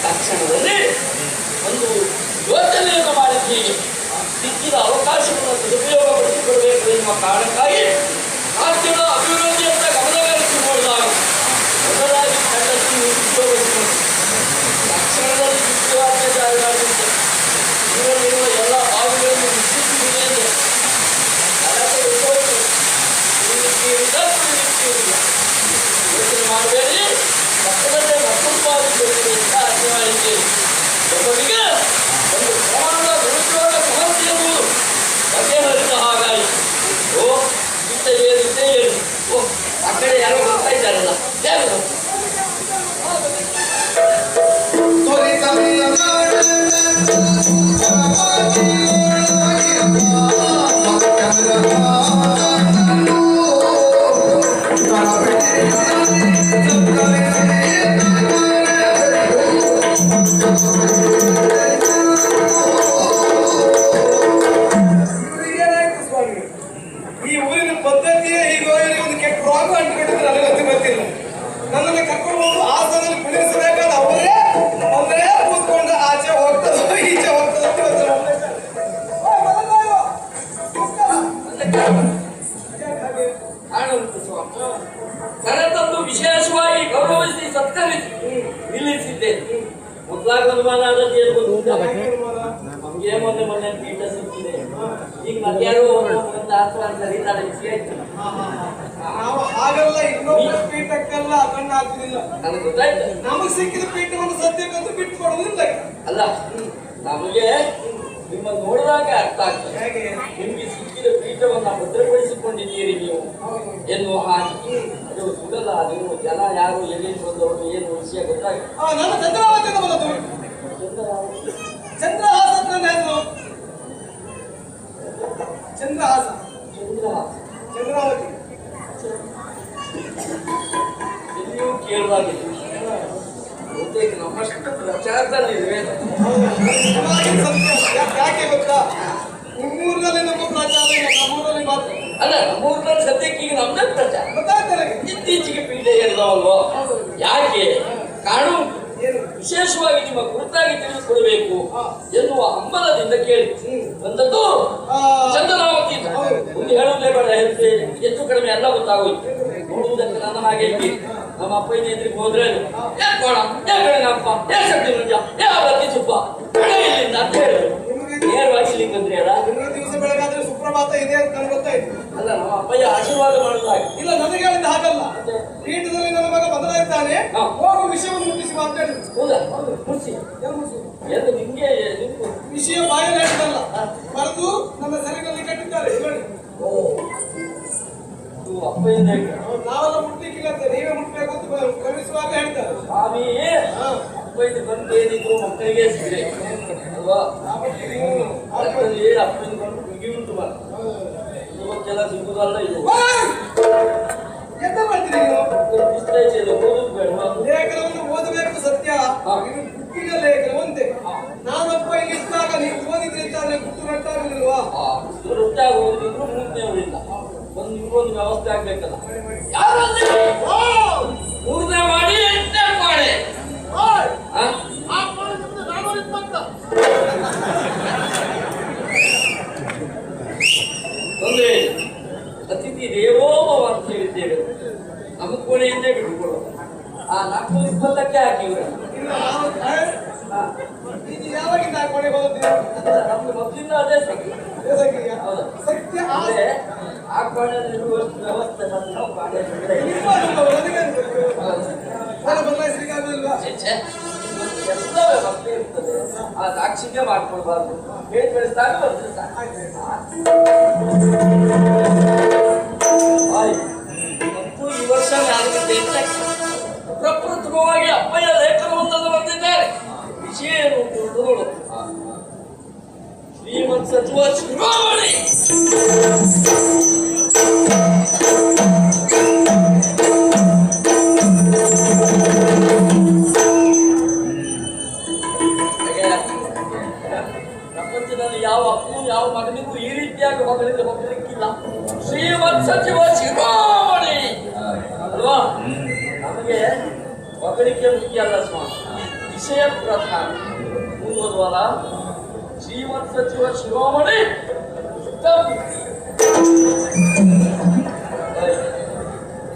ತಕ್ಷಣದಲ್ಲಿ ಒಂದು ಯೋಚನೆಯನ್ನು ಮಾಡಿದ್ದೀವಿ. ಸಿಕ್ಕಿದ ಅವಕಾಶವನ್ನು ಸದುಪಯೋಗಪಡಿಸಿಕೊಳ್ಳಬೇಕು ಎನ್ನುವ ಕಾರಣಕ್ಕಾಗಿ ರಾಜ್ಯದ ಅಭಿವೃದ್ಧಿಯತ್ತ ಗಮನಹರಿಸಿಕೊಳ್ಳುವಾಗ ಮೊದಲಾಗಿ ತಂಡಕ್ಕೆ ಉದ್ಯೋಗಿಸಿಕೊಂಡು ತಕ್ಷಣದಲ್ಲಿ ವಿದ್ಯಾರ್ಥಿಗಳಿಂದ ಇವರಲ್ಲಿರುವ ಎಲ್ಲ ಬಾವಿಗಳನ್ನು ವಿಶ್ಲೇಷಿಸಿದೆ ಎಂದು ಯೋಚನೆ ಮಾಡಬೇಡಿ. ಪಕ್ಕದಲ್ಲೇ ಮತ್ತೊಂದು ಅರ್ಥ ಮಾಡಿದ್ದೇವೆ. ಒಬ್ಬರಿಗೆ ಒಂದು ಪ್ರಮಾಣದ ನಿರುದ್ಯೋಗ ಸಮಸ್ಯೆಯನ್ನು ಬಗೆಹರಿಸಿದ ಹಾಗಾಯಿತು. ಓ ಇದ್ದ ಏನು ಓ ಆ ಕಡೆ ಯಾರೋ ಬರ್ತಾ ಇದ್ದಾರಲ್ಲ ಯಾರು ಈ ಊರಿನ ಪದ್ಧತಿಯೇ ಹೀಗೋ ಒಂದು ಕೆಟ್ಟ ರೋಗ ಅಂಟಿಕೊಂಡಿದ್ರೆ ನನಗಂತೂ ಗೊತ್ತಿಲ್ಲ. ನನ್ನನ್ನು ಕರ್ಕೊಂಡು ಹೋಗಿ ಆಸನದಲ್ಲಿ ಕುಳಿಸಬೇಕಾದ ಅವರೇ ಕೂತ್ಕೊಂಡು ಆಚೆ ಹೋಗ್ತದೋ ಈಚೆ ಹೋಗ್ತದೋ ಕರೆತಂದು ವಿಶೇಷವಾಗಿ ಗೌರವಿಸಿ ಸತ್ಕರಿಸಿ ನಿಲ್ಲಿಸಿದ್ದೇನೆ. ಮೊದಲಾಗ ಅನುಮಾನ ಆದದ್ದು ಏನು ಗೊತ್ತಿಲ್ಲ. ನಮ್ಗೆ ಮೊನ್ನೆ ಪೀಠ ಸಿಕ್ಕಿದೆ. ಈಗ ಮಧ್ಯಾಹ್ನ ಒಂದು ಆತ್ಮ ಕರೀತಾರೆ ವಿಷಯ ನಾವು ಹಾಗೆಲ್ಲ ಇನ್ನೊಬ್ಬರ ಪೀಠಕ್ಕೆಲ್ಲ ಕಣ್ಣು ಹಾಕುದಿಲ್ಲ. ನನಗೆ ಗೊತ್ತಾಯ್ತು. ನಮಗೆ ಸಿಕ್ಕಿದ ಪೀಠವನ್ನು ಸದ್ಯಕ್ಕಂತೂ ಬಿಟ್ಟು ಕೊಡುವುದಿಲ್ಲ. ಅಲ್ಲ ನಮಗೆ ನಿಮ್ಮನ್ನು ನೋಡಿದಾಗ ಅರ್ಥ ಆಗ್ತದೆ. ನಿಮ್ಗೆ ಸಿಕ್ಕಿದ ಪೀಠವನ್ನು ಭದ್ರಪಡಿಸಿಕೊಂಡಿದ್ದೀರಿ ನೀವು ಎನ್ನುವ ಹಾಗೆ. ಅದು ಸುಡಲ್ಲ. ನೀವು ಜನ ಯಾರು ಎಲ್ಲಿಂದ ಬಂದವರು ಏನು ವಿಷಯ ಗೊತ್ತಾಗ್ತದೆ. ನಾನು ಚಂದ್ರಾವತಿಯಿಂದ ಬಂದದ್ದು. ಚಂದ್ರಹಾಸ ನನ್ನ ಹೆಸರು. ಚಂದ್ರಹಾಸ ಚಂದ್ರಾವತಿ ಎಲ್ಲಿಯೂ ಕೇಳುವಾಗಿಲ್ಲ. ಬಹುತೇಕ ನಮ್ಮಷ್ಟು ಪ್ರಚಾರದಲ್ಲಿದೆ. ಯಾಕೆ ಗೊತ್ತಾ? ನಿಮ್ಮೂರಿನಲ್ಲಿ ನಮ್ಮ ಪ್ರಚಾರ ಇಲ್ಲ, ನಮ್ಮೂರಲ್ಲಿ ಮಾತ್ರ. ಅಲ್ಲ ನಮ್ಮೂರಲ್ಲಿ ಸದ್ಯಕ್ಕೆ ಈಗ ನಮ್ದೇ ಪ್ರಚಾರ ಗೊತ್ತಾಗ್ತದೆ. ಇತ್ತೀಚೆಗೆ ಪೀಠ ಏರಿದವಲ್ವೋ ಯಾಕೆ ಕಾರಣ ವಿಶೇಷವಾಗಿ ನಿಮ್ಮ ಕುರಿತಾಗಿ ತಿಳಿದುಕೊಳ್ಬೇಕು ಎನ್ನುವ ಹಂಬಲದಿಂದ ಕೇಳಿ ಬಂದದ್ದು ಚಂದ್ರಾವತಿ. ಒಂದು ಹೇಳಲೇ ಬೇಡ, ಹೆಚ್ಚು ಕಡಿಮೆ ಎಲ್ಲ ಗೊತ್ತಾಗೋಯ್ತು. ನೋಡುವುದಕ್ಕೆ ನನ್ನ ಹಾಗೆ ಇದ್ದೀರಿ. ನಮ್ಮ ಅಪ್ಪನ ಎದುರಿಗೆ ಹೋದ್ರೆ ಅಪ್ಪ ಸುಬ್ಬ ಇಲ್ಲಿಂದ ಅಂತ ಹೇಳಿದ್ರು. ನೇರವಾಗಿ ಇಲ್ಲಿಗೆ ಬಂದ್ರಿ ಅಲ್ಲ. ದಿವಸ ಬೆಳಗಾದ್ರೆ ಸುಪ್ರಭಾತ ಇದೆ ಅಂತ ನನಗೆ ಗೊತ್ತಾಯ್ತು. ಅಲ್ಲ ನಮ್ಮ ಅಪ್ಪಯ್ಯ ಆಶೀರ್ವಾದ ಮಾಡುದು ಹಾಗೆ. ಇಲ್ಲ ನನಗೆ ಹೇಳಿದ ಹಾಗಲ್ಲ. ಪೀಠದಲ್ಲಿ ನನ್ನ ಮಗ ಬದಲಾಯಿದ್ದಾನೆ, ಹೋಗುವ ವಿಷಯವನ್ನು ಮುಟ್ಟಿಸಿ ಮಾತಾಡಿದ್ರು. ಹೌದಾ? ಮುಗಿಸಿ ಎಂದು ನಿಮ್ಗೆ ವಿಷಯ ಬಾಯಲ್ಲಿ ಹೇಳಿದಲ್ಲ, ಬರೆದು ನನ್ನ ಸೆರೆಗಳಲ್ಲಿ ಕಟ್ಟಿದ್ದಾರೆ. ಓ ಅಪ್ಪಯ್ಯನ ನಾವೆಲ್ಲ ಮುಟ್ಲಿಕ್ಕಿಲ್ಲ ಅಂತ ನೀವೇ ಮುಟ್ಬೇಕು ಅಂತ ಕಳಿಸುವಾಗ ಹೇಳ್ತಾರೆ. ಸ್ವಾಮಿ ಅಪ್ಪಯ್ಯ ಬಂದೇನಿದ್ರು ಮಕ್ಕಳಿಗೆ ಸಿಗರೆ ಅಲ್ವಾ? ಅಪ್ಪನಿಗೆ ಅಪ್ಪನ ಬಂದು ಮುಗಿ ಉಂಟು ಇವತ್ತೆಲ್ಲ ಸಿಗುದಲ್ಲ. ಇದು ಎಂತ ಮಾಡ್ತೀರಿ ನೀವು? ಓದುದು ಬೇಡ. ಲೇಖನವನ್ನು ಓದಬೇಕು ಸತ್ಯ. ಇದು ಬುಕ್ಕಿನ ಲೇಖನ ಒಂದೇ. ನಾನಪ್ಪ ಇಲ್ಲಿ ಇದ್ದಾಗ ನೀವು ಓದಿದ್ರಿ ಅಂತ ಗುಟ್ಟು ರಟ್ಟಾಗಿಲ್ವಾ? ರೊಟ್ಟಿ ಆಗೋದಿದ್ರು ಮೂರನೇವರಿಲ್ಲ. ಒಂದು ವ್ಯವಸ್ಥೆ ಆಗ್ಬೇಕಲ್ಲ. ಯಾರಲ್ಲಿ ಮೂರನೇ ಮಾಡಿ ಎಂಟನೇ ಮಾಡಿ ತೊಂದರೆ ಅತಿಥಿ ದೇವೋಭವ ಅಂತ ಹೇಳಿದ್ದೇವೆ. ನಮ್ಮ ಕೋಣೆಯನ್ನೇ ಬಿಟ್ಟುಕೊಳ್ಳೋದು. ಆ 420ಕ್ಕೆ ಹಾಕಿವ್ರೆ. ಯಾವಾಗಿಂದ ಕೊನೆ ಹೋಗುತ್ತೀರಾ? ನಮ್ಗೆ ಮೊದಲಿಂದ ಅದೇ ಸತ್ಯ. ಸತ್ಯ ಆ ಕೋಣೆಯಲ್ಲಿರುವಷ್ಟು ವ್ಯವಸ್ಥೆ ನಾವು ಅದೆಲ್ಲ ಬದಲಾಯಿಸಲಿಕ್ಕೆ ಆಗುದಿಲ್ವಾ? ಛೆ, ಛೆ. ಎಲ್ಲ ವ್ಯವಸ್ಥೆ ಇರ್ತದೆ. ಆ ದಾಕ್ಷಿಣ್ಯ ಮಾಡ್ಕೊಳ್ಬಾರ್ದು. ಹೇಳಿ ಬೆಳೆಸಿದಾಗ ಬರ್ತದೆ ಸಾಕು. ಮತ್ತು ಈ ವರ್ಷ ನಾಲ್ಕು ಪ್ರಪ್ರಥಮವಾಗಿ ಅಪ್ಪಯ್ಯ ಲೇಖನವೊಂದನ್ನು ಬರೆದಿದ್ದಾರೆ. ವಿಷಯ ಏನು ಅಂತ ನೋಡು. ಶ್ರೀಮತ್ ಸಚಿವ ಶಿರೋಮಣಿ ಪ್ರಪಂಚದಲ್ಲಿ ಯಾವ ಅಪ್ಪು ಯಾವ ಮಗನಿಗೂ ಈ ರೀತಿಯಾಗಿ ಮಗಳಿಂದ ಮಕ್ಕಳಿಕ್ಕಿಲ್ಲ. ಶ್ರೀಮತ್ ಸಚಿವ ಶಿರೋಮಣಿ ಅಲ್ವಾ? ನಮಗೆ ಮಗಳಿಕೆ ಮುಖ್ಯ ಅಲ್ಲ ಸ್ವಾಮಿ, ವಿಷಯ ಪ್ರಧಾನ. ಮುಂದುವಲ್ಲ ಶ್ರೀಮತ್ ಸಚಿವ ಶಿರೋಮಣಿ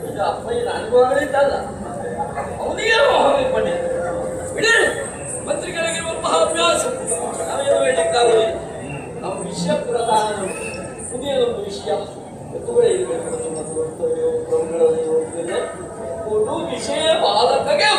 ಈಗ ಅಪ್ಪಯ್ಯನ ಅನುಭವಗಳಿದ್ದಲ್ಲ, ಅವನಿಗೆ ಪಂಡಿತ ಬಿಡಿ. ಮಂತ್ರಿಗಳಿಗಿರುವಂತಹ ಅಭ್ಯಾಸ ನಾವೇನು ಹೇಳಲಿಕ್ಕಾಗಲಿ. ನಮ್ಮ ವಿಷಯ ಪ್ರಧಾನ ಪುದಿಯದೊಂದು ವಿಷಯ ಎತ್ತುಗಳೇ ಇರಬೇಕು. ಒಂದು ವಿಷಯ ಬಾಲಕಗೆ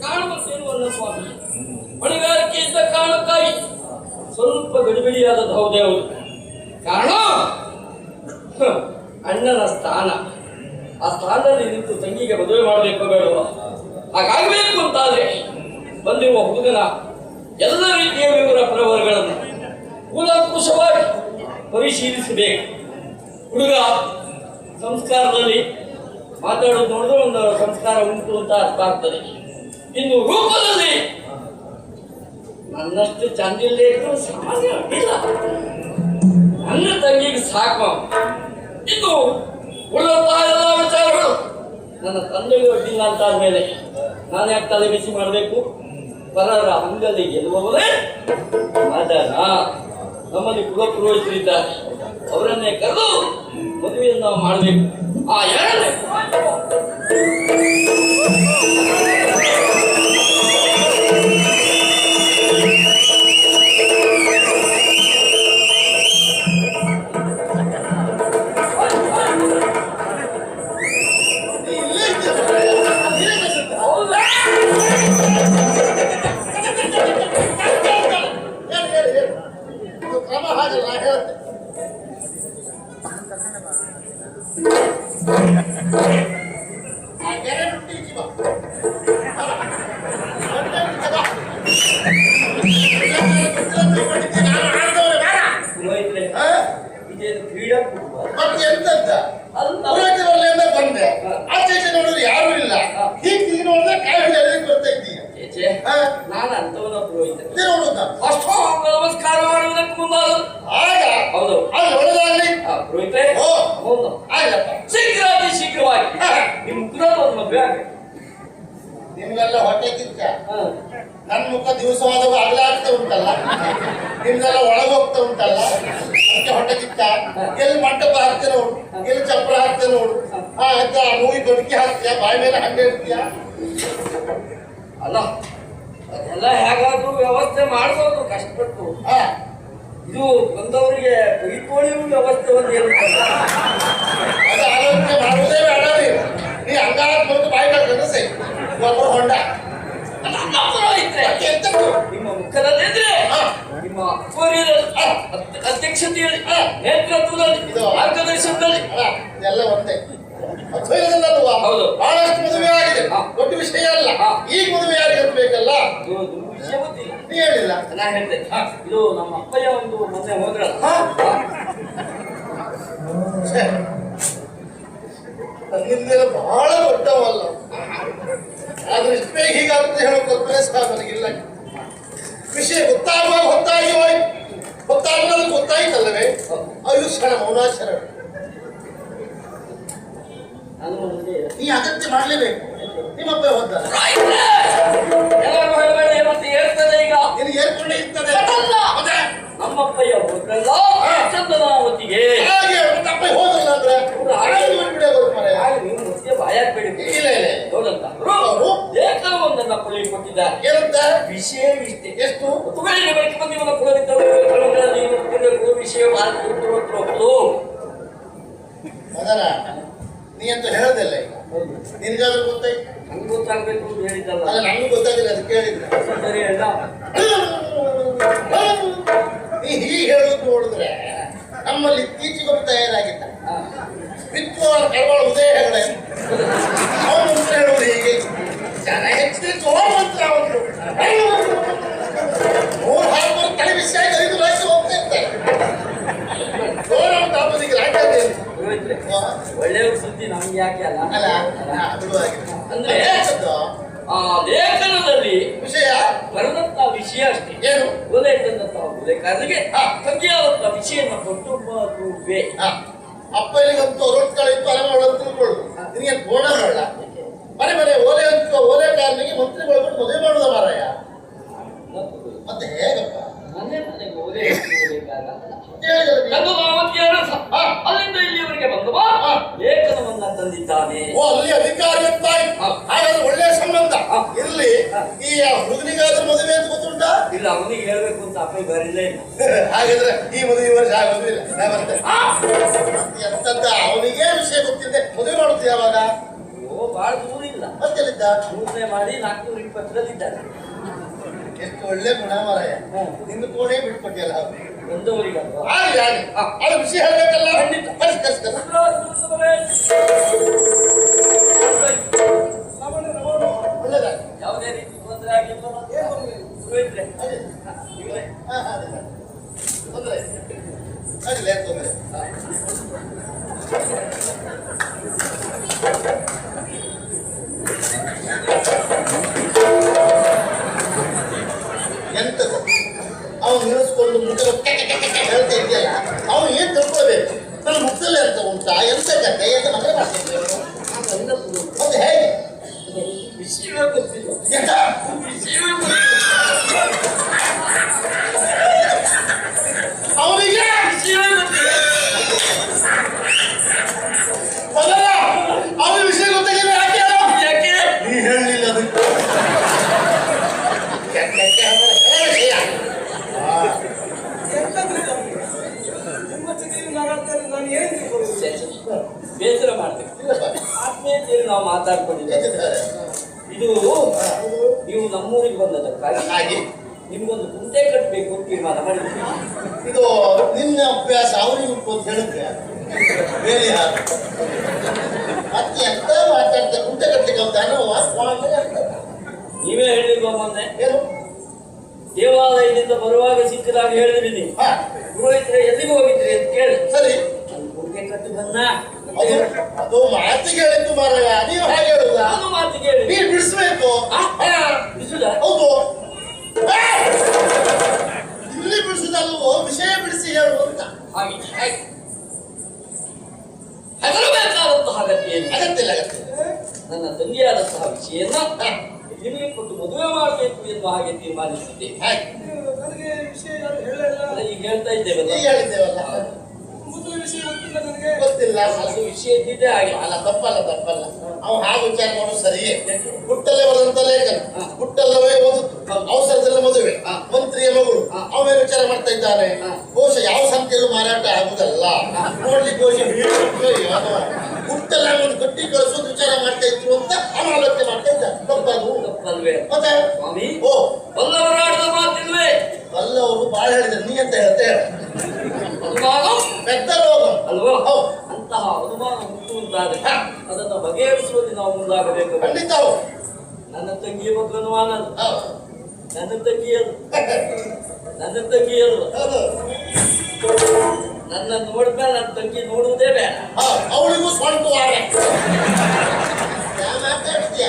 ಕಾರಣಮತ್ತೇನು ಸ್ವಾಮಿ, ಹೊಣೆಗಾರಿಕೆ ಇದ್ದ ಕಾರಣಕ್ಕಾಗಿ ಸ್ವಲ್ಪ ಗಡಿಬಿಡಿಯಾದದ್ದು ಹೌದೇ ಹೌದು. ಕಾರಣ ಅಣ್ಣನ ಸ್ಥಾನ. ಆ ಸ್ಥಾನದಲ್ಲಿ ನಿಂತು ತಂಗಿಗೆ ಮದುವೆ ಮಾಡಬೇಕು ಬೇಡವ? ಹಾಗಾಗಬೇಕು ಅಂತಾದ್ರೆ ಬಂದಿರುವ ಹುಡುಗನ ಎಲ್ಲ ರೀತಿಯ ವಿವರ ಪ್ರವರಗಳನ್ನು ಕೂಲಂಕುಷವಾಗಿ ಪರಿಶೀಲಿಸಬೇಕು. ಹುಡುಗ ಸಂಸ್ಕಾರದಲ್ಲಿ ಮಾತಾಡೋದು ನೋಡಿದ್ರೆ ಒಂದು ಸಂಸ್ಕಾರ ಉಂಟು ಅಂತ ಅರ್ಥ ಆಗ್ತದೆ. ಇನ್ನು ರೂಪದಲ್ಲಿ ನನ್ನಷ್ಟು ಚಂದಿಲ್ಲದೆ ಇದ್ರು ಸಾಮಾನ್ಯ ಇಲ್ಲ. ನನ್ನ ತಂಗಿಗೆ ಸಾಕು. ಇನ್ನು ಉಳಿದಂತಹ ಎಲ್ಲ ವಿಚಾರಗಳು ನನ್ನ ತಂದೆಗೆ ಒಡ್ಡಿಲ್ಲ ಅಂತ ಆದ್ಮೇಲೆ ನಾನು ಯಾಕೆ ತಲೆ ಬಿಸಿ ಮಾಡಬೇಕು? ಪರರ ಅಂಗಲಿ ಗೆಲ್ಲುವವರೇ ಮದನ. ನಮ್ಮಲ್ಲಿ ಕುಲ ಪುರೋಹಿತರಿದ್ದಾರೆ, ಅವರನ್ನೇ ಕರೆದು ಮದುವೆಯನ್ನು ನಾವು ಮಾಡಬೇಕು. ಆ ಎರಡನೇ ಮತ್ತೆ ಎಂತದ್ದ ಅಲ್ಲ ಪುರೋಹಿತರಲ್ಲಿಂದ ಬಂದೆ ಆಚೆ ಈಚೆ ನೋಡಿದ್ರೆ ಯಾರು ಇಲ್ಲ ಹೀಗೆ ನೋಡಿದ್ರೆ ಕಾಯಿ ಎಲ್ಲಿಗೆ ಬರ್ತಾ ಇದ್ದೀಯ ಏಚೆ ನಾನು ಅಂತವನ ಪುರೋಹಿತ ನೋಡುದ ಅಷ್ಟಾಂಗ ನಮಸ್ಕಾರ ಮಾಡುವುದಕ್ಕೆ ಮುಂದಾದ ಆಗ ಹೌದು ಅಲ್ಲಿ ಒಳ್ಳೆದಾಗ್ಲಿ ಪುರೋಹಿತರೆ ಓ ಹೌದು ಆಗಪ್ಪ ಶೀಘ್ರ ಅತಿ ಶೀಘ್ರವಾಗಿ ನಿಮ್ ಮುಖದ ಒಂದು ಮದುವೆ ಆಗ್ಬೇಕು ನಿಮ್ಗೆಲ್ಲ ಹೊಟ್ಟೆ ಕಿಚ್ಚ ನನ್ನ ಮುಖ ದಿವಸವಾದಾಗ ಅಗಲಾಗ್ತಾ ಉಂಟಲ್ಲ ನಿಮ್ದೆಲ್ಲ ಒಳಗೋಗ್ತಾ ಉಂಟಲ್ಲ ಅದಕ್ಕೆ ಹೊಟ್ಟೆ ಕಿಚ್ಚ ಎಲ್ಲಿ ಮಂಟಪ ಹಾಕ್ತೇನೆ ನೋಡು ಎಲ್ಲಿ ಚಪ್ಪರ ಹಾಕ್ತೇನೆ ನೋಡು ಆಯ್ತ ಮೂವಿ ದೊಡ್ಕಿ ಹಾಕ್ತೀಯ ಬಾಯಿ ಮೇಲೆ ಹಂಡೆ ಇಡ್ತೀಯ ಅಲ್ಲ ಅದೆಲ್ಲ ಹೇಗಾದ್ರೂ ವ್ಯವಸ್ಥೆ ಮಾಡ್ಬೋದು ಕಷ್ಟಪಟ್ಟು ಇದು ಬಂದವರಿಗೆ ಬೈಕೋಳಿಯೂ ವ್ಯವಸ್ಥೆ ಒಂದು ಇರುತ್ತಲ್ಲ ಅದು ಆಲೋಚನೆ ಮಾಡುವುದೇ ಬೇಡ ನೀ ಹಂಗಾದ್ ಬಂದು ಬಾಯಿ ಕಳ್ಕೊಂಡು ಸೈ ಒಬ್ಬರು ಹೊಂಡ ನನ್ನ ಪುರೋಹಿತರೆ ಎಂತದ್ದು ನಿಮ್ಮ ಮುಖದಲ್ಲಿದ್ರೆ ನಿಮ್ಮ ಅಧ್ಯಕ್ಷತೆಯಲ್ಲಿ ನೇತೃತ್ವದಲ್ಲಿ ಮಾರ್ಗದರ್ಶನದಲ್ಲಿ ಎಲ್ಲ ಒಂದೇ ಅದ್ವೈತದಲ್ಲಲ್ವಾ ಹೌದು ಬಹಳಷ್ಟು ಮದುವೆ ಆಗಿದೆ ದೊಡ್ಡ ವಿಷಯ ಅಲ್ಲ ಈಗ ಮದುವೆ ಆಗಿರ್ಬೇಕಲ್ಲ ವಿಷಯ ಗೊತ್ತಿಲ್ಲ ನೀ ಹೇಳಿಲ್ಲ ನಾ ಹೇಳ್ತೇನೆ ಇದು ನಮ್ಮ ಅಪ್ಪಯ್ಯ ಒಂದು ಮೊನ್ನೆ ಹೋದ್ರಲ್ಲ ನನ್ನಿಂದೆಲ್ಲ ಬಹಳ ದೊಡ್ಡವಲ್ಲ ಆದ್ರೆ ಇಷ್ಟು ಬೇಗ ಹೀಗಾಗುತ್ತೆ ಹೇಳೋ ಕಲ್ಪನೆ ಸಹ ನನಗಿಲ್ಲ ವಿಷಯ ಗೊತ್ತಾಗುವಾಗ ಹೊತ್ತಾಗಿ ಹೋಯ್ತು ಹೊತ್ತಾಗುವಾಗ ಗೊತ್ತಾಯ್ತಲ್ಲವೇ ಆಯುಷ್ಯಣ ಮೌನಾಚರಣ ನೀ ಅಗತ್ಯ ಮಾಡಲೇಬೇಕು ನಿಮ್ಮಪ್ಪ ಹೋದ ಎಲ್ಲರೂ ಹೇಳಬೇಡ ಮತ್ತೆ ಹೇಳ್ತದೆ ಈಗ ನಿನಗೆ ಏರ್ಕೊಂಡೇ ಇರ್ತದೆ ನಮ್ಮಪ್ಪಯ್ಯ ಹೋದ್ರಲ್ಲ ಚಂದನಾವತಿಗೆ ಹಾಗೆ ತಪ್ಪ ಹೋದಲ್ಲ ಅಂದ್ರೆ ನೀವು ಮತ್ತೆ ಬಾಯಾಗ್ಬೇಡಿ ಇಲ್ಲ ಇಲ್ಲ ನೋಡಂತ ಲೇಖನ ಒಂದನ್ನ ಪುಳಿ ಕೊಟ್ಟಿದ್ದಾರೆ ಏನಂತ ವಿಷಯ ಇಷ್ಟೇ ಎಷ್ಟು ತುಗಳಿಗೆ ಬೈಕ್ ಬಂದಿವನ್ನ ಪುರೋಹಿತರು ವಿಷಯ ಮಾತು ಮದನ ನೀ ಅಂತ ಹೇಳೋದಿಲ್ಲ ಈಗ ನಿನ್ಗಾದ್ರೂ ಗೊತ್ತಾಯ್ತು ನಂಗೆ ಗೊತ್ತಾಗ್ಬೇಕು ಅಂತ ಹೇಳಿದ್ದಲ್ಲ ಅಲ್ಲ ನಂಗೂ ಗೊತ್ತಾಗಿಲ್ಲ ಅದಕ್ಕೆ ಹೇಳಿದ್ರೆ ಸರಿ ಹೇಳ ನೀ ಹೀಗೆ ಹೇಳೋದು ನೋಡಿದ್ರೆ ನಮ್ಮಲ್ಲಿ ಇತ್ತೀಚೆಗೊಬ್ಬ ತಯಾರಾಗಿದ್ದ ವಿದ್ವಾನ್ ಕಳವಳ ಉದಯ ಹೆಗಡೆ ಅವನು ಮಂತ್ರ ಹೇಳೋದು ಹೀಗೆ ಜನ ಹೆಚ್ಚಿನ ಮಂತ್ರ ಅವನು 3 ತಲೆ ಬಿಸಿ ಆಗಿ 5 ರಾಜ್ಯ ಹೋಗ್ತಾ ಇರ್ತಾರೆ ತಾಪದಿಗೆ ರಾಜ್ಯ ಒಳ್ಳೆಯವ್ರ ಸುದ್ದಿ ನಮ್ಗೆ ಯಾಕೆ ಅಲ್ಲ ಅಲ್ಲ ಅದು ಆಗಿದೆ ಅಂದ್ರೆ ಆ ಲೇಖನದಲ್ಲಿ ವಿಷಯ ಬರೆದಂತ ವಿಷಯ ಅಷ್ಟೇ ಏನು ಓಲೆ ತಂದಂತ ಓಲೆಕಾರರಿಗೆ ಸದ್ಯಾವಂತ ವಿಷಯನ ಕೊಟ್ಟು ಮದುವೆ ಅಪ್ಪನಿಗಂತೂ ರೊಟ್ಗಳಿತ್ತು ಅಲೆಗಳು ತಿಳ್ಕೊಳ್ಳು ನಿನಗೆ ಗೋಣ ಬೇಡ ಮನೆ ಮನೆ ಓಲೆ ಅಂತ ಓಲೆಕಾರನಿಗೆ ಮಂತ್ರಿಗಳು ಮದುವೆ ಮಾಡುದ ಮಾರಾಯ ಮತ್ತೆ ಹೇಗಪ್ಪ ಮನೆ ಮನೆಗೆ ಓಲೆ ಅಲ್ಲಿಂದ ಇಲ್ಲಿಯವರೆಗೆ ಬಂದವ ಲೇಖನವನ್ನ ತಂದಿದ್ದಾನೆ ಓ ಅಲ್ಲಿ ಅಧಿಕಾರಿ ಹಾಗಾದ್ರೆ ಒಳ್ಳೆಯ ಸಂಬಂಧ ಇಲ್ಲಿ ಈ ಹುಡುಗನಿಗಾದ್ರೂ ಮದುವೆ ಅಂತ ಗೊತ್ತುಂಟಾ ಇಲ್ಲ ಅವನಿಗೆ ಹೇಳ್ಬೇಕು ಅಂತ ಅಪ್ಪ ಬರಲೇ ಇಲ್ಲ ಹಾಗಾದ್ರೆ ಈ ಮದುವೆ ವರ್ಷ ಆಗೋದಿಲ್ಲ ಎಂತದ್ದ ಅವನಿಗೆ ವಿಷಯ ಗೊತ್ತಿದೆ ಮದುವೆ ಮಾಡುತ್ತೆ ಯಾವಾಗ ಓ ಬಹಳ ದೂರ ಇಲ್ಲ ಮತ್ತೆಲ್ಲಿದ್ದ ಮೂರನೇ ಮಾಡಿ 420 ಎಷ್ಟು ಒಳ್ಳೆ ಗುಣ ಮಾರಾಯ ನಿನ್ನ ಕೋಣೆ ಬಿಟ್ಕೊಟ್ಟಿಯಲ್ಲ ಒಂದವರಿಗೆ ಅದು ವಿಷಯ ಹೇಳ್ಬೇಕಲ್ಲ ಯಾವುದೇ ರೀತಿ ತೊಂದರೆ ಆಗಿಲ್ಲ ತೊಂದರೆ ತೊಂದರೆ ಎಂತದ್ದು ಅವನು ನಿಲ್ಲಿಸ್ಕೊಂಡು ಹೇಳ್ತಾ ಇದೆಯಲ್ಲ ಅವನು ಏನ್ ತಿಳ್ಕೊಳ್ಬೇಕು ನನ್ನ ಮುಖದಲ್ಲಿ ಅಂತ ಉಂಟಾ ಎಂತ ಕತೆ ಅಂತ ಮದುವೆ ಮಾಡ್ತಿದ್ದೇವೆ ಅದು ಹೇಗೆ ವಿಷಯವೇ ಗೊತ್ತಿಲ್ಲ ಅವನಿಗೆ ವಿಷಯವೇ ಗೊತ್ತಿಲ್ಲ ಅವನ ವಿಷಯ ಗೊತ್ತಾಗಿಲ್ಲ ಯಾಕೆ ನೀ ಹೇಳಲಿಲ್ಲ ಅದಕ್ಕೆ ಬೇಸರ ಮಾಡ್ಬೇಕು ಆತ್ಮೀಯತೆಯಲ್ಲಿ ನಾವು ಮಾತಾಡ್ಕೊಂಡಿದ್ದೇವೆ ಇದು ನೀವು ನಮ್ಮೂರಿಗೆ ಬಂದದಕ್ಕಾಗಿ ನಿಮ್ಗೊಂದು ಗುಂಟೆ ಕಟ್ಟಬೇಕು ಅಂತ ತೀರ್ಮಾನ ಮಾಡಿದ್ವಿ ಇದು ನಿನ್ನ ಅಭ್ಯಾಸ ಅವನಿಗೆ ಉಂಟು ಅಂತ ಹೇಳಿದ್ರೆ ಬೇರೆ ಯಾರು ಮತ್ತೆ ಎಂತ ಮಾತಾಡ್ತಾರೆ ಗುಂಟೆ ಕಟ್ಟಲಿಕ್ಕೆ ಅಂತ ನೀವೇ ಹೇಳಿಲ್ವ ಮೊನ್ನೆ ಏನು ದೇವಾಲಯದಿಂದ ಬರುವಾಗ ಸಿಕ್ಕದಾಗ ಹೇಳಿದ್ರಿ ನೀವು ಪುರೋಹಿತರೆ ಎಲ್ಲಿಗೆ ಹೋಗಿದ್ರಿ ಅಂತ ಕೇಳಿ ಸರಿ ಗುಂಟೆ ಕಟ್ಟಿ ಬನ್ನ ಅದು ಮಾತಿಗೆ ಹೇಳಿದ್ದು ಮಾರಾಯ, ನೀವು ಹಾಗೆ ಹೇಳುದ? ನಾನು ಮಾತಿಗೆ ಹೇಳಿ ನೀರು ಬಿಡಿಸ್ಬೇಕು. ಬಿಸುದ ಹೌದು, ಇಲ್ಲಿ ಬಿಡಿಸುದಲ್ವೋ, ವಿಷಯ ಬಿಡಿಸಿ ಹೇಳು ಅಂತ. ಹಾಗೆ ಹೆದರಬೇಕಾದಂತಹ ಅಗತ್ಯ ಇಲ್ಲ. ಅಗತ್ಯ ಇಲ್ಲ, ಅಗತ್ಯ ಇಲ್ಲ. ನನ್ನ ತಂಗಿಯಾದಂತಹ ವಿಷಯನ್ನ ನಿಮಗೆ ಕೊಟ್ಟು ಮದುವೆ ಮಾಡಬೇಕು ಎಂದು ಹಾಗೆ ತೀರ್ಮಾನಿಸಿದ್ದೇವೆ. ಹಾಗೆ ನನಗೆ ವಿಷಯ ಯಾರು ಹೇಳಲ್ಲ. ಈಗ ಹೇಳ್ತಾ ಇದ್ದೇವೆ ಈಗ ಹೇಳಿದ್ದೇವಲ್ಲ, ಮೊದಲ ವಿಷಯ ಗೊತ್ತಿಲ್ಲ ನನಗೆ. ಗೊತ್ತಿಲ್ಲ. ಅದು ವಿಷಯ ಇದ್ದಿದ್ದೇ ಹಾಗೆ. ಅಲ್ಲ, ತಪ್ಪಲ್ಲ ತಪ್ಪಲ್ಲ. ಅವ ಹಾಗೆ ವಿಚಾರ ಮಾಡೋದು ಸರಿಯೇ. ಹುಟ್ಟಲ್ಲೇ ಬರೆದಂತ ಲೇಖನ, ಹುಟ್ಟಲ್ಲವೇ ಓದುದು, ಅವಸರದಲ್ಲಿ ಮದುವೆ, ಮಂತ್ರಿಯ ಮಗಳು, ಅವನೇ ವಿಚಾರ ಮಾಡ್ತಾ ಇದ್ದಾನೆ. ಕೋಶ ಯಾವ ಸಂಖ್ಯೆಯಲ್ಲೂ ಮಾರಾಟ ಆಗುದಲ್ಲ. ನೋಡ್ಲಿಕ್ಕೆ ಕೋಶ ಹುಟ್ಟಲ್ಲ ಒಂದು ಗಟ್ಟಿ ಕಳಿಸೋದು ವಿಚಾರ ಮಾಡ್ತಾ ಇದ್ರು ಅಂತ ಅವನ ಆಲೋಚನೆ ಮಾಡ್ತಾ ಇದ್ದ. ತಪ್ಪದು ತಪ್ಪಲ್ವೇ ಮತ್ತೆ ಸ್ವಾಮಿ? ಓ ಬಲ್ಲವರಾಡದ ಮಾತಿಲ್ವೇ? ಅಲ್ಲವರು ಬಾಳ ಹೇಳಿದ್ರು, ನೀ ಅಂತ ಹೇಳ್ತಾ ಹೇಳ. ಅನುಮಾನ ಪೆದ್ದ ರೋಗ ಅಲ್ವೋ? ಹೌದು. ಅಂತಹ ಅನುಮಾನ ಉಂಟಾದರೆ ಅದನ್ನು ಬಗೆಹರಿಸುವಲ್ಲಿ ನಾವು ಮುಂದಾಗಬೇಕು. ಖಂಡಿತ ಹೌದು. ನನ್ನ ತಂಗಿಯ ಬಗ್ಗೆ ಅನುಮಾನ ಅದು. ಹೌದು. ನನ್ನ ತಂಗಿಯದು ನನ್ನ ತಂಗಿಯದು ಹೌದು. ನನ್ನ ನೋಡಿದ್ಮೇಲೆ ನನ್ನ ತಂಗಿ ನೋಡುವುದೇ ಬೇಡ. ಅವಳಿಗೂ ಸ್ವಂತ ವಾರ ಮಾತಾಡ್ತೀಯ.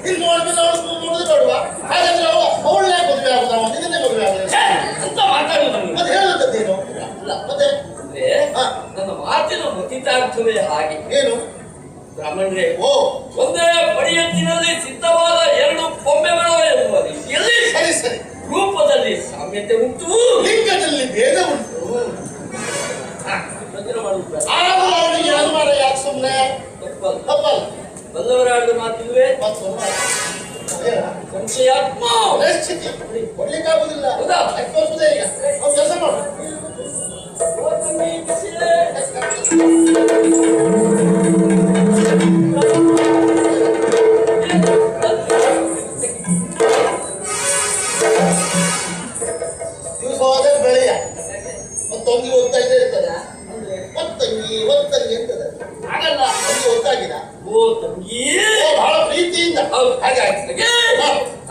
ಇಲ್ಲಿ ನೋಡಿದ್ರೆ ಅವಳು ನೋಡುದು ಬೇಡುವ. ಹಾಗಾದ್ರೆ ಅವಳೇ ಮದುವೆ ಆಗುದ, ಇದನ್ನೇ ಮದುವೆ ಆಗುದ ಅಂತ ಮಾತಾಡುದು. ಮತ್ತೆ ಹೇಳುತ್ತೇನು? ಅಲ್ಲ ಮತ್ತೆ ಅಂದ್ರೆ ನನ್ನ ಮಾತಿನ ಮತಿತಾರ್ಥವೇ ಹಾಗೆ. ಏನು ಬ್ರಾಹ್ಮಣರೇ, ಓ ಒಂದೇ ಪಡಿಯತ್ತಿನಲ್ಲಿ ಸಿದ್ಧವಾದ ಎರಡು ಕೊಂಬೆಗಳು ಎನ್ನುವ ರೀತಿಯಲ್ಲಿ ಸರಿ ಸರಿ, ರೂಪದಲ್ಲಿ ಸಾಮ್ಯತೆ ಉಂಟು, ಲಿಂಗದಲ್ಲಿ ಭೇದ ಉಂಟು. ಯೋಚನೆ ಮಾಡುವುದು ಆಗ ಅವನಿಗೆ ಅನುಮಾನ ಯಾಕೆ ಸುಮ್ಮನೆ? ತಪ್ಪಲ್ಲ. ತಪ್ಪಲ್ಲ. ಬಲ್ಲವರಾಡುವ ಮಾತಿಲ್ವೇ? ಮತ್ತು ಸಂಶಯಾತ್ಮ ಪರಿಸ್ಥಿತಿ ಕೊಡ್ಲಿಕ್ಕಾಗುದಿಲ್ಲ. ಹೌದಾ? ತೋರಿಸುದೇ ಈಗ ಅವ್ನು ಕೆಲಸ ಮಾಡು. ಓ ತಂಗಿ ಬಿಸಿಲೇ. ದಿವಸ ಹೋದ್ರೆ ಬೆಳೆಯ ಮತ್ತೊಂದಿಗೆ ಓದ್ತಾ ಇದ್ದೇ ಇರ್ತದೆ. ಒತ್ತಂಗಿ ಅಂತದ ಆಗಲ್ಲ. ಒಂದು ಗೊತ್ತಾಗಿಲ್ಲ. ಓ ತಂಗಿ, ಬಹಳ ಪ್ರೀತಿಯಿಂದ ಹಾಗಾಗಿ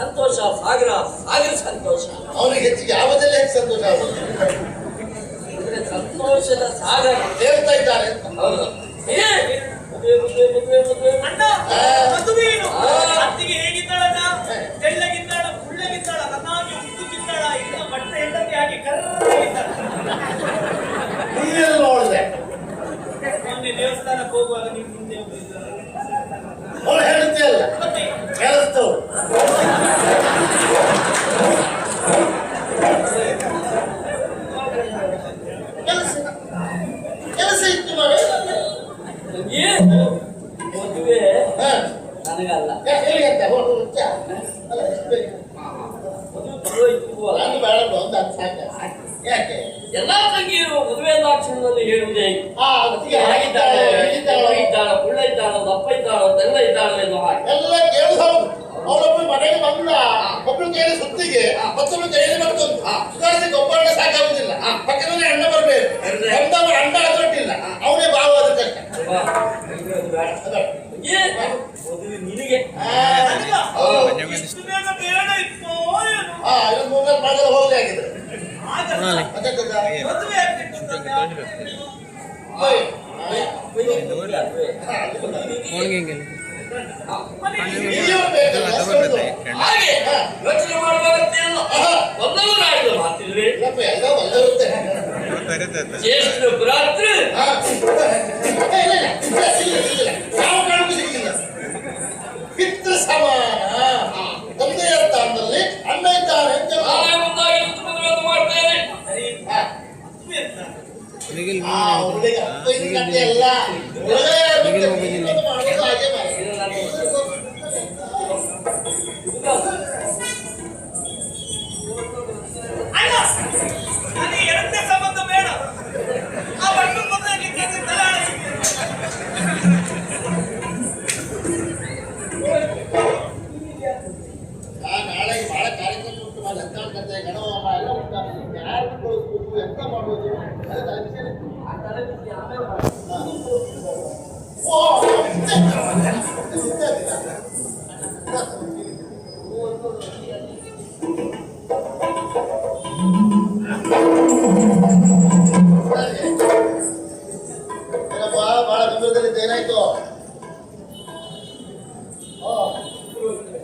ಸಂತೋಷ ಸಾಗರ ಸಾಗರ ಸಂತೋಷ. ಅವನಿಗೆ ಹೆಚ್ಚಿಗೆ ಯಾವುದೆಲ್ಲ ಹೆಚ್ಚು ಸಂತೋಷ ಆಗುದು. ಅಂದ್ರೆ ಸಂತೋಷದ ಸಾಗರ ಹೇಳ್ತಾ ಇದ್ದಾರೆ ಅಂತ. ಹೌದು. ಮದುವೆ ಅಣ್ಣ ಮದುವೆಯೇನು? ಅತ್ತಿಗೆ ಹೇಗಿದ್ದಾಳಣ್ಣ? ತೆಳ್ಳಗಿದ್ದಾಳ, ಕುಳ್ಳಗಿದ್ದಾಳ, ನನ್ನಾಗಿ ಉದ್ದುಗಿದ್ದಾಳ, ಇಲ್ಲ ಬಟ್ಟೆ ಹೆಂಡತಿ ಆಗಿ ಕರ್ರಗಿದ್ದಾಳ. ನೀನೇನು ನೋಡಿದೆ? ಮೊನ್ನೆ ದೇವಸ್ಥಾನಕ್ಕೆ ಹೋಗುವಾಗ ನೀವು ಹಿಂದೆ ಹೋಗಿದ್ದ ಅವಳು ಹೇಳ್ತೀಯಲ್ಲ ಮತ್ತೆ ಕೆಲಸದವ್ರು. ಕೆಲಸ ಇತ್ತು ಮಾಡಿ. ತಂಗಿ, ಮದುವೆ ನನಗಲ್ಲ. ಹೇಳಿ ಅಂತ ಮುಚ್ಚ ಅಲ್ಲ ಎಷ್ಟು ಬೇಕು? ಮದುವೆ ಚಲೋ ಇತ್ತು ಅಲ್ಲ. ನಾನು ಬೇಡ ಒಂದು ಅದು ಸಾಕ. ಯಾಕೆ ಎಲ್ಲಾ ತಂಗಿಯರು ಮದುವೆ ಕ್ಷಣದಲ್ಲಿ ಹೇಳುವುದೇ ಅದಕ್ಕೆ ಹಾಗಿದ್ದಾಳೆ, ಇದ್ದಾಳ, ಕುಳ್ಳ ಇದ್ದಾಳ, ದಪ್ಪ ಇದ್ದಾಳ, ತೆಲ್ಲ ಇದ್ದಾಳ ಎಂದು ಹಾಗೆ ಎಲ್ಲ ಕೇಳಿದ ಹೌದು. ಅವಳೊಬ್ಬಳು ಮನೆಗೆ ಬಂದ, ಒಬ್ಳು ಕೈಯಲ್ಲಿ ಸುತ್ತಿಗೆ, ಮತ್ತೊಬ್ಳು ಕೈಯಲ್ಲಿ ಮತ್ತೊಂದು ಸುಧಾರಿಸಿ ಒಬ್ಬರನ್ನ ಸಾಕಾಗುದಿಲ್ಲ. ಪಕ್ಕದಲ್ಲಿ ಅಣ್ಣ ಬರ್ಬೇಕು. ಬಂದವ ಅಣ್ಣ ಅದರೊಟ್ಟಿಲ್ಲ, ಅವನೇ ಭಾವ ಅದಕ್ಕೆ ಅಲ್ವಾ? ಇದು ಬೇಡ. ತಂಗಿ, ಮದುವೆ ನಿನಗೆ. ನನಗ ಇಷ್ಟು ಬೇಗ ಬೇಡ ಇತ್ತು ಏನು? ಇವತ್ತು ಮೂರ್ನಾಲ್ಕು ಮಾಡಲು ಹೋಗಲೇ ಆಗಿದೆ. ಆಗಲ್ಲ. ಅದಕ್ಕೆ ಮದುವೆ ಆಗ್ಬೇಕು ಅಂತಂದ್ರೆ ಹಾಗೆ ಯೋಚನೆ ಮಾಡುವ ಅಗತ್ಯವಿಲ್ಲ. ಒಂದವರಾಡಿದ ಮಾತಿಲ್ವೇ? ಎಲ್ಲ ಒಳ್ಳೆರುತ್ತೆ. ಜ್ಯೇಷ್ಠ ಭ್ರಾತೃ ಯಾವ ಕಾರಣಕ್ಕೂ ಸಿಕ್ಕಿಲ್ಲ. ಪಿತೃ ಸಮಾನ ತಂದೆಯ ಸ್ಥಾನದಲ್ಲಿ ಅಣ್ಣ ಇದ್ದಾನೆ ಅಂತ ನಾನೇ ಮುಂದಾಗಿ ಮದುವೆಯನ್ನು ಮಾಡ್ತೇನೆ. ಹುಡುಗಿ ಅಪ್ಪ ಇದು ಕಥೆ ಅಲ್ಲ. ಮಾಡೋದು ಹಾಗೆ ಮಾಡಿ. ಅಣ್ಣ ನನಗೆ ಎರಡನೇ ಸಂಬಂಧ ಬೇಡ. ಆ ಬಣ್ಣದ ಮದುವೆಗೆ ತಲೆ ಆಡಿಸಿದ್ದೆ. ನಾಳೆ ಬಹಳ ಕಾರ್ಯಕ್ರಮ ಉಂಟು ಮಾಡಿ ಹತ್ತಾರು ಗಂಟೆ ಗಣವ ಎಲ್ಲ ಉಂಟಾಗ ಯಾರು ಕಳಿಸ್ಬೇಕು ಎಂತ ಮಾಡೋದು ಅದು ತಲೆಬಿಸಿ. ಮಂದಿರದಲ್ಲಿ ಏನಾಯ್ತು?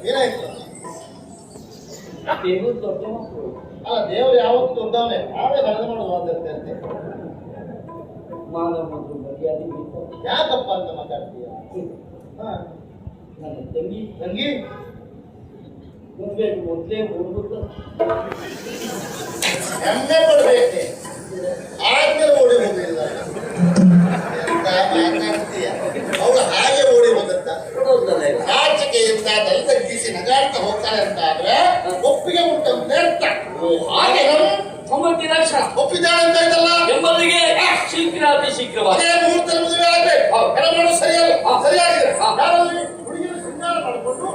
ಏನಾಯ್ತು? ದೇವರು ದೊಡ್ಡ ಮಕ್ಕಳು. ಅಲ್ಲ, ದೇವ್ರು ಯಾವತ್ತು ದೊಡ್ಡವನೇ, ನಾವೇ ನಡೆದು ಮಾಡೋದು ಅಂತೆ. ಮಾನವ ಮತ್ತು ಮರ್ಯಾದೆ ಬೇಕು. ಯಾಕಪ್ಪ ಅಂತ ಮಾತಾಡ್ತೀಯ? ನನ್ನ ತಂಗಿ ತಂಗಿ ಮುಂದೆ ಮೊದಲೇ ಓಡುತ್ತ ಹೆಮ್ಮೆ ಪಡ್ಬೇಕೆ, ಆದ್ಮೇಲೆ ಓಡಿ ಹೋಗಿಲ್ಲ. ಮಾತಾಡ್ತೀಯ? ಅವಳು ಹಾಗೆ ಓಡಿ ಹೋಗುತ್ತ ಕೊಡೋದಲ್ಲ ಈಗ. ನಾಚಿಕೆಯಿಂದ ತಲೆ ತಗ್ಗಿಸಿ ನಗಾಡ್ತಾ ಹೋಗ್ತಾಳೆ ಅಂತ ಆದ್ರೆ ಒಪ್ಪಿಗೆ ಉಂಟು ಅಂತ ಹಾಗೆ ಸಮ್ಮತಿ ರಕ್ಷ ಒಪ್ಪಿದ್ದಾಳೆ ಅಂತ ಆಯ್ತಲ್ಲ. ಎಂಬುದಿಗೆ ಶೀಘ್ರ ಅತಿ ಶೀಘ್ರವಾಗಿ ಅದೇ ಮುಹೂರ್ತದಲ್ಲಿ ಮದುವೆ ಆಗ್ಬೇಕು. ಹೆಣ ಮಾಡೋದು ಸರಿಯಲ್ಲ, ಸರಿಯಾಗಿದೆ. ಯಾರಾದ್ರೂ ಹುಡುಗಿಯನ್ನು ಶೃಂಗಾರ ಮಾಡಿಕೊಂಡು